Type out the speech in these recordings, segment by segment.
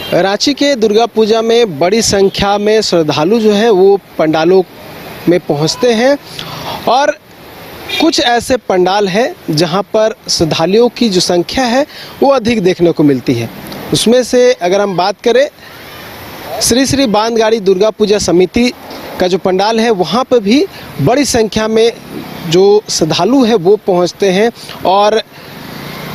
रांची के दुर्गा पूजा में बड़ी संख्या में श्रद्धालु जो है वो पंडालों में पहुंचते हैं और कुछ ऐसे पंडाल हैं जहां पर श्रद्धालुओं की जो संख्या है वो अधिक देखने को मिलती है। उसमें से अगर हम बात करें श्री श्री बांधगाड़ी दुर्गा पूजा समिति का जो पंडाल है वहाँ पर भी बड़ी संख्या में जो श्रद्धालु है वो पहुँचते हैं और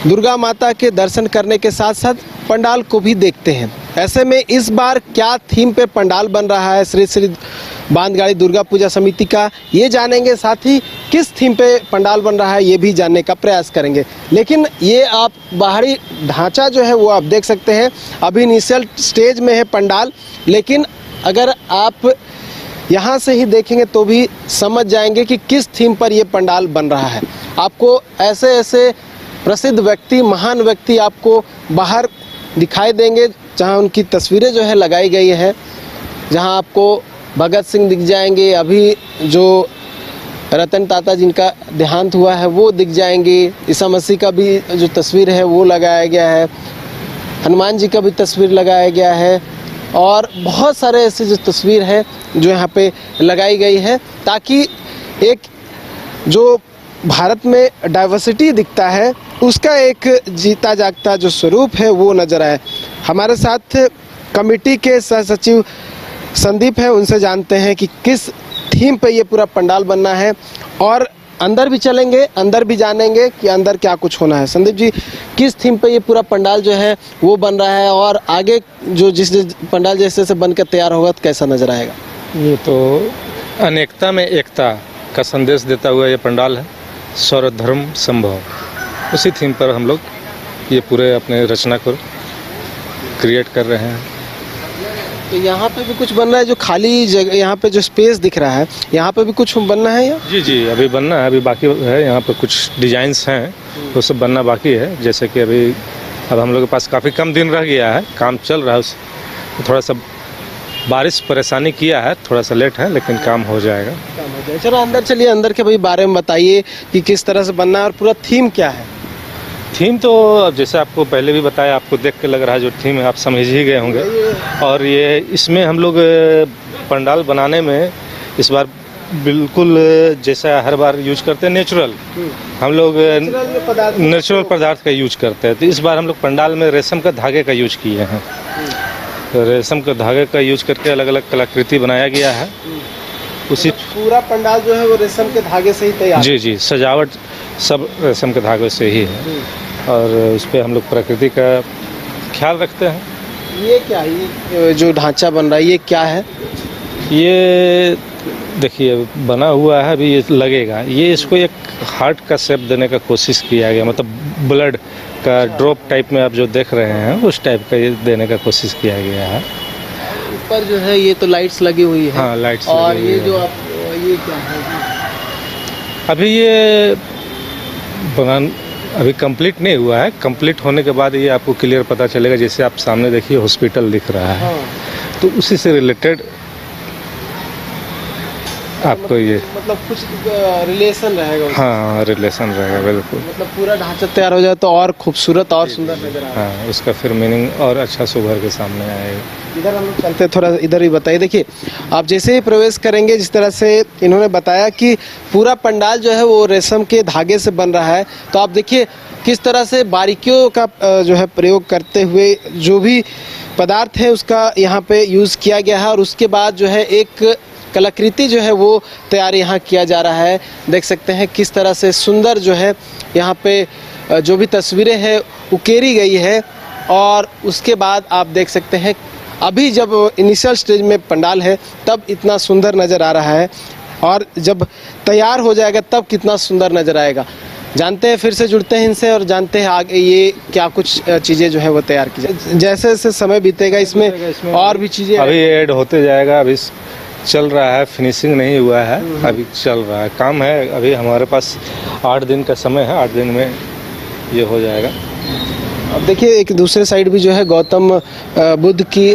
दुर्गा माता के दर्शन करने के साथ साथ पंडाल को भी देखते हैं। ऐसे में इस बार क्या थीम पे पंडाल बन रहा है श्री श्री बांधगाड़ी दुर्गा पूजा समिति का, ये जानेंगे। साथ ही किस थीम पे पंडाल बन रहा है ये भी जानने का प्रयास करेंगे। लेकिन ये आप बाहरी ढांचा जो है वो आप देख सकते हैं, अभी इनिशियल स्टेज में है पंडाल, लेकिन अगर आप यहाँ से ही देखेंगे तो भी समझ जाएंगे कि किस थीम पर ये पंडाल बन रहा है। आपको ऐसे ऐसे प्रसिद्ध व्यक्ति, महान व्यक्ति आपको बाहर दिखाई देंगे जहाँ उनकी तस्वीरें जो है लगाई गई है, जहाँ आपको भगत सिंह दिख जाएंगे, अभी जो रतन टाटा जिनका देहांत हुआ है वो दिख जाएंगे, ईसा मसीह का भी जो तस्वीर है वो लगाया गया है, हनुमान जी का भी तस्वीर लगाया गया है और बहुत सारे ऐसे जो तस्वीर है जो यहाँ पे लगाई गई है ताकि एक जो भारत में डाइवर्सिटी दिखता है उसका एक जीता जागता जो स्वरूप है वो नज़र आए। हमारे साथ कमेटी के सह सचिव संदीप हैं, उनसे जानते हैं कि किस थीम पे ये पूरा पंडाल बनना है और अंदर भी चलेंगे, अंदर भी जानेंगे कि अंदर क्या कुछ होना है। संदीप जी, किस थीम पे ये पूरा पंडाल जो है वो बन रहा है और आगे जो जिस पंडाल जैसे से बनकर तैयार होगा तो कैसा नज़र आएगा? ये तो अनेकता में एकता का संदेश देता हुआ ये पंडाल है, सर्वधर्म संभव। उसी थीम पर हम लोग ये पूरे अपने रचना को क्रिएट कर रहे हैं। तो यहाँ पे भी कुछ बन रहा है, जो खाली जगह यहाँ पे जो स्पेस दिख रहा है यहाँ पे भी कुछ बनना है या? जी, अभी बनना है, अभी बाकी है। यहाँ पर कुछ डिजाइन्स हैं वो सब बनना बाकी है। जैसे कि अभी अब हम लोग के पास काफ़ी कम दिन रह गया है, काम चल रहा है, उस थोड़ा सा बारिश परेशानी किया है, थोड़ा सा लेट है लेकिन काम हो जाएगा। चलो अंदर चलिए, अंदर के भाई बारे में बताइए कि किस तरह से बनना है और पूरा थीम क्या है? थीम तो अब जैसे आपको पहले भी बताया, आपको देख के लग रहा है जो थीम है आप समझ ही गए होंगे। और ये इसमें हम लोग पंडाल बनाने में इस बार बिल्कुल जैसा हर बार यूज करते हैं नेचुरल, हम लोग नेचुरल पदार्थ का यूज करते हैं। तो इस बार हम लोग पंडाल में रेशम का धागे का यूज किए हैं। तो रेशम के धागे का यूज करके अलग अलग कलाकृति बनाया गया है। उसी पूरा पंडाल जो है वो रेशम के धागे से ही तैयार? जी, सजावट सब रेशम के धागे से ही है और उस पर हम लोग प्रकृति का ख्याल रखते हैं। ये क्या है, ये जो ढांचा बन रहा है ये क्या है? ये देखिए बना हुआ है, अभी ये लगेगा। ये इसको एक हार्ट का शेप देने का कोशिश किया गया, मतलब ब्लड का ड्रॉप टाइप में आप जो देख रहे हैं उस टाइप का ये देने का कोशिश किया गया है। ऊपर जो है ये तो लाइट्स लगी हुई है। हाँ, लाइट्स और ये जो आप ये क्या है? अभी ये अभी कंप्लीट नहीं हुआ है। कंप्लीट होने के बाद ये आपको क्लियर पता चलेगा। जैसे आप सामने देखिए हॉस्पिटल दिख रहा है, तो उसी से रिलेटेड आपको ये मतलब कुछ रिलेशन रहेगा। हाँ, रिलेशन रहेगा बिल्कुल। मतलब पूरा ढांचा तैयार हो जाए तो और खूबसूरत और सुंदर नजर आएगा। हाँ, उसका फिर मीनिंग और अच्छा सुभर के सामने आएगा। इधर हम लोग चलते, थोड़ा इधर ही बताइए। देखिए आप जैसे ही प्रवेश करेंगे, जिस तरह से इन्होंने बताया कि पूरा पंडाल जो है वो रेशम के धागे से बन रहा है, तो आप देखिए किस तरह से बारीकियों का जो है प्रयोग करते हुए जो भी पदार्थ है उसका यहाँ पे यूज़ किया गया है और उसके बाद जो है एक कलाकृति जो है वो तैयार यहाँ किया जा रहा है। देख सकते हैं किस तरह से सुंदर जो है यहाँ पे जो भी तस्वीरें हैं उकेरी गई है और उसके बाद आप देख सकते हैं अभी जब इनिशियल स्टेज में पंडाल है तब इतना सुंदर नज़र आ रहा है और जब तैयार हो जाएगा तब कितना सुंदर नज़र आएगा। जानते हैं, फिर से जुड़ते हैं इनसे और जानते हैं आगे ये क्या कुछ चीज़ें जो है वो तैयार की जाए। जैसे जैसे समय बीतेगा इसमें और भी चीज़ें अभी ऐड होते जाएगा। अभी चल रहा है, फिनिशिंग नहीं हुआ है, अभी चल रहा है, काम है। अभी हमारे पास 8 दिन का समय है, 8 दिन में ये हो जाएगा। अब देखिए एक दूसरे साइड भी जो है गौतम बुद्ध की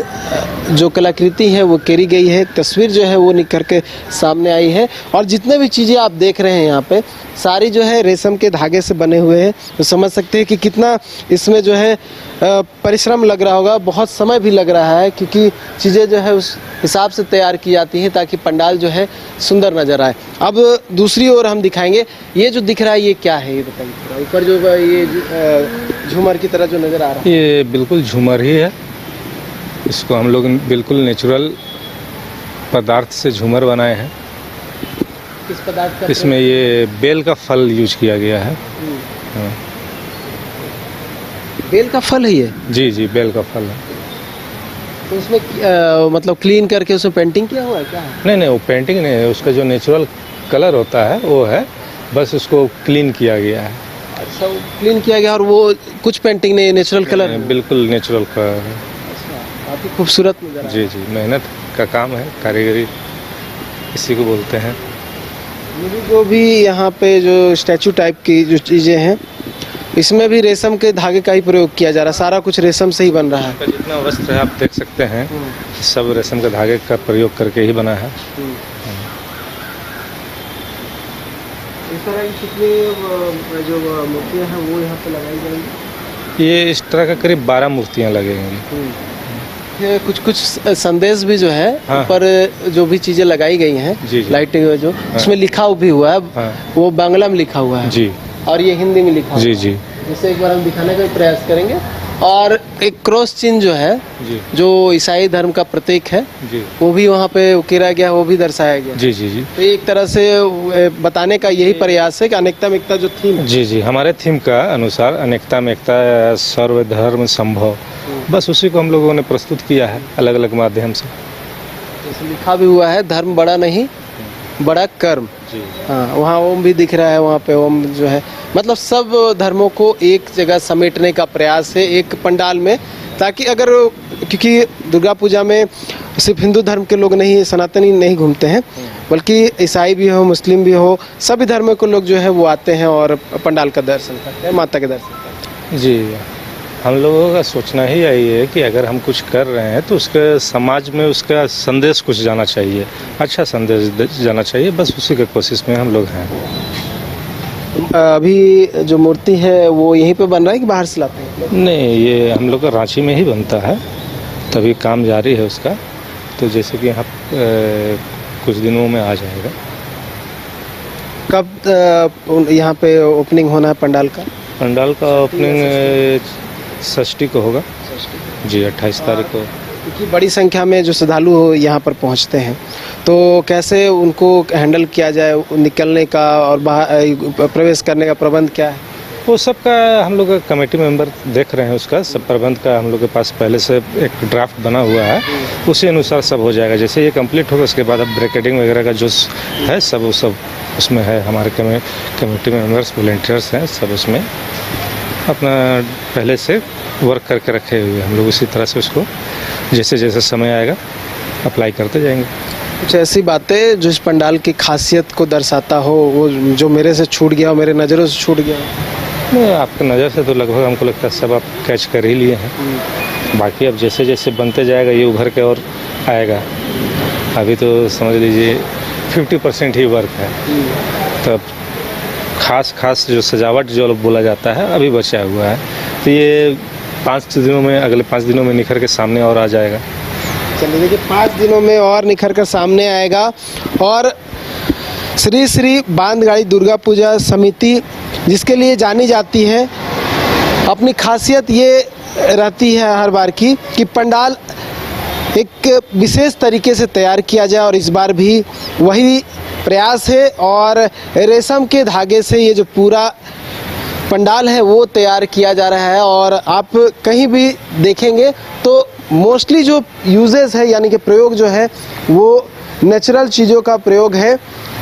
जो कलाकृति है वो करी गई है, तस्वीर जो है वो निखर के सामने आई है। और जितने भी चीज़ें आप देख रहे हैं यहाँ पे सारी जो है रेशम के धागे से बने हुए हैं। तो समझ सकते हैं कि कितना इसमें जो है परिश्रम लग रहा होगा, बहुत समय भी लग रहा है, क्योंकि चीज़ें जो है उस हिसाब से तैयार की जाती हैं ताकि पंडाल जो है सुंदर नज़र आए। अब दूसरी ओर हम दिखाएंगे, ये जो दिख रहा है ये क्या है, ये बताइए थोड़ा। ऊपर जो ये झूमर की तरह जो नज़र आ रहा है, ये बिल्कुल झूमर ही है। इसको हम लोग बिल्कुल नेचुरल पदार्थ से झूमर बनाए हैं। किस पदार्थ का? इसमें ये बेल का फल यूज किया गया है। हाँ। बेल का फल है ये? जी जी, बेल का फल है। तो उसमें मतलब क्लीन करके उसमें पेंटिंग किया हुआ है क्या? नहीं, वो पेंटिंग नहीं है, उसका जो नेचुरल कलर होता है वो है, बस उसको क्लीन किया गया है। अच्छा, वो क्लीन किया गया और वो कुछ पेंटिंग नहीं, नेचुरल कलर है? बिल्कुल नेचुरल कलर है। काफ़ी खूबसूरत नज़र आ रहा है। जी जी, मेहनत का काम है, कारीगरी इसी को बोलते हैं। मुझे जो भी यहाँ पे जो स्टैचू टाइप की जो चीज़ें हैं, इसमें भी रेशम के धागे का ही प्रयोग किया जा रहा है, सारा कुछ रेशम से ही बन रहा है। जितना वस्त्र है आप देख सकते हैं, सब रेशम के धागे का प्रयोग करके ही बना है। इस तरह की कितनी जो मूर्तियाँ हैं वो यहाँ पे लगाई जाएंगी? ये इस तरह का करीब 12 मूर्तियाँ लगेंगी। ये कुछ संदेश भी जो है हाँ। ऊपर जो भी चीज़ें लगाई गई हैं, जी जी। लाइटिंग जो हाँ। उसमें लिखा भी हुआ है, हाँ। वो बांग्ला में लिखा हुआ है जी और ये हिंदी में लिखा हुआ जी है। जी जिसे एक बार हम दिखाने का प्रयास करेंगे। और एक क्रॉस चिन्ह जो है, जी जो ईसाई धर्म का प्रतीक है, जी वो भी वहाँ पे उकेरा गया, वो भी दर्शाया गया। जी जी जी तो एक तरह से बताने का यही प्रयास है कि अनेकता में एकता जो थीम है। जी जी, हमारे थीम का अनुसार अनेकता में एकता, सर्वधर्म संभव, बस उसी को हम लोगों ने प्रस्तुत किया है अलग अलग माध्यम से। जैसे लिखा भी हुआ है, धर्म बड़ा नहीं बड़ा कर्म। जी हाँ, वहाँ ओम भी दिख रहा है, वहाँ पे ओम जो है, मतलब सब धर्मों को एक जगह समेटने का प्रयास है एक पंडाल में, ताकि अगर, क्योंकि दुर्गा पूजा में सिर्फ हिंदू धर्म के लोग नहीं, सनातनी नहीं घूमते हैं, बल्कि ईसाई भी हो, मुस्लिम भी हो, सभी धर्मों के लोग जो है वो आते हैं और पंडाल का दर्शन करते हैं, माता के दर्शन करते हैं। जी, हम लोगों का सोचना ही यही है कि अगर हम कुछ कर रहे हैं तो उसके समाज में उसका संदेश कुछ जाना चाहिए, अच्छा संदेश जाना चाहिए, बस उसी की कोशिश में हम लोग हैं। अभी जो मूर्ति है वो यहीं पे बन रहा है कि बाहर से लाते हैं? नहीं, ये हम लोग का रांची में ही बनता है, तभी काम जारी है उसका। तो जैसे कि यहाँ कुछ दिनों में आ जाएगा। कब यहाँ पे ओपनिंग होना है पंडाल का? पंडाल का ओपनिंग षष्ठी को होगा जी, 28 तारीख को। क्योंकि बड़ी संख्या में जो श्रद्धालु यहाँ पर पहुँचते हैं, तो कैसे उनको हैंडल किया जाए, निकलने का और बाहर प्रवेश करने का प्रबंध क्या है? वो सबका हम लोग का कमेटी मेंबर देख रहे हैं, उसका सब प्रबंध का हम लोग के पास पहले से एक ड्राफ्ट बना हुआ है, उसी अनुसार सब हो जाएगा। जैसे ये कंप्लीट होगा उसके बाद अब ब्रैकेटिंग वगैरह का जो है सब वो सब उसमें है। हमारे कमेटी मेंबर्स वॉलंटियर्स हैं, सब उसमें अपना पहले से वर्क करके रखे हुए, हम लोग उसी तरह से उसको जैसे जैसे समय आएगा अप्लाई करते जाएंगे। कुछ ऐसी बातें जो इस पंडाल की खासियत को दर्शाता हो, वो जो मेरे से छूट गया हो, मेरे नज़रों से छूट गया हो? नहीं, आपके नज़र से तो लगभग हमको लगता है सब आप कैच कर ही लिए हैं। बाकी अब जैसे जैसे बनते जाएगा ये उभर के और आएगा। अभी तो समझ लीजिए 50% ही वर्क है, तब खास जो सजावट जो बोला जाता है अभी बचा हुआ है। तो ये 5 दिनों में, अगले 5 दिनों में निखर के सामने और आ जाएगा। चलिए देखिए, 5 दिनों में और निखर कर सामने आएगा। और श्री श्री बांधगाड़ी दुर्गा पूजा समिति, जिसके लिए जानी जाती है, अपनी खासियत ये रहती है हर बार की कि पंडाल एक विशेष तरीके से तैयार किया जाए, और इस बार भी वही प्रयास है। और रेशम के धागे से ये जो पूरा पंडाल है वो तैयार किया जा रहा है। और आप कहीं भी देखेंगे तो मोस्टली जो यूजेस है, यानी कि प्रयोग जो है वो नेचुरल चीज़ों का प्रयोग है,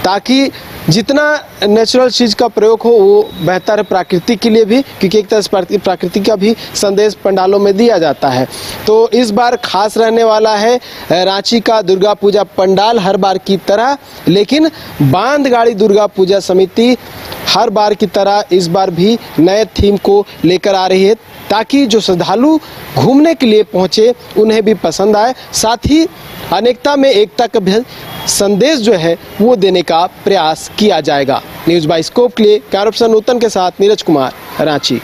ताकि जितना नेचुरल चीज़ का प्रयोग हो वो बेहतर है प्रकृति के लिए भी, क्योंकि एक तरह से प्रकृति का भी संदेश पंडालों में दिया जाता है। तो इस बार खास रहने वाला है रांची का दुर्गा पूजा पंडाल हर बार की तरह, लेकिन बांधगाड़ी दुर्गा पूजा समिति हर बार की तरह इस बार भी नए थीम को लेकर आ रही है। ताकि जो श्रद्धालु घूमने के लिए पहुंचे उन्हें भी पसंद आए, साथ ही अनेकता में एकता का भी संदेश जो है वो देने का प्रयास किया जाएगा। न्यूज़ बाइस्कोप के लिए कैमरा पर्सन नूतन के साथ नीरज कुमार, रांची।